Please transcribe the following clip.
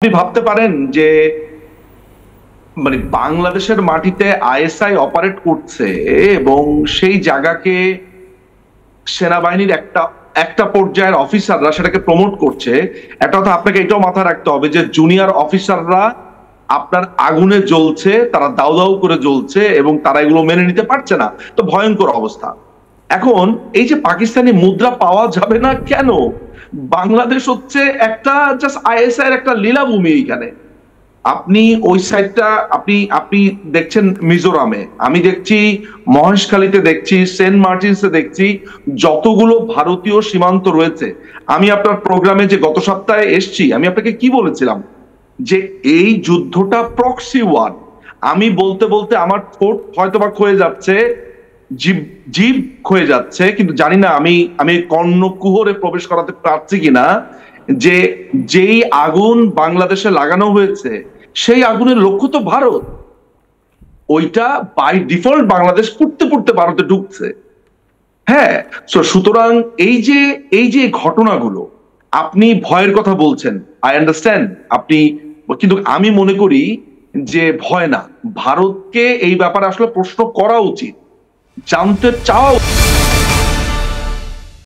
আপনি ভাবতে পারেন যে মানে বাংলাদেশের মাটিতে আইএসআই অপারেট করছে এবং সেই জায়গাকে সেনাবাহিনীর একটা একটা পর্যায়ের অফিসাররা সেটাকে প্রমোট করছে। একটা কথা আপনাকে এটাও মাথায় রাখতে হবে যে জুনিয়র অফিসাররা আপনার আগুনে জ্বলছে, তারা দাউ দাউ করে জ্বলছে এবং তারা এগুলো মেনে নিতে পারছে না। তো ভয়ঙ্কর অবস্থা। এখন এই যে পাকিস্তানি মুদ্রা পাওয়া যাবে না কেন? বাংলাদেশ হচ্ছে একটা জাস্ট আইএসআই এর একটা লীলাভূমি। এইখানে আপনি ওই সাইডটা আপনি আপনি দেখছেন মিজোরামে, আমি দেখছি মহেশখালীতে, দেখছি সেন্ট মার্টিনসে, দেখছি যতগুলো ভারতীয় সীমান্ত রয়েছে। আমি আপনার প্রোগ্রামে যে গত সপ্তাহে এসছি, আমি আপনাকে কি বলেছিলাম যে এই যুদ্ধটা প্রক্সি ওয়ার। আমি বলতে বলতে আমার ঠোঁট হয়তোবা ক্ষয়ে যাচ্ছে, জীব জীব ক্ষয়ে যাচ্ছে, কিন্তু জানি না আমি আমি কর্ণকুহরে প্রবেশ করাতে পারছি কিনা যে যেই আগুন বাংলাদেশে লাগানো হয়েছে সেই আগুনের লক্ষ্য তো ভারত। ওইটা বাই ডিফল্ট বাংলাদেশ পড়তে পড়তে ভারতে ঢুকছে। হ্যাঁ, সুতরাং এই যে ঘটনাগুলো, আপনি ভয়ের কথা বলছেন, আই আন্ডারস্ট্যান্ড আপনি, কিন্তু আমি মনে করি যে ভয় না, ভারতকে এই ব্যাপারে আসলে প্রশ্ন করা উচিত, জানতে চাওয়া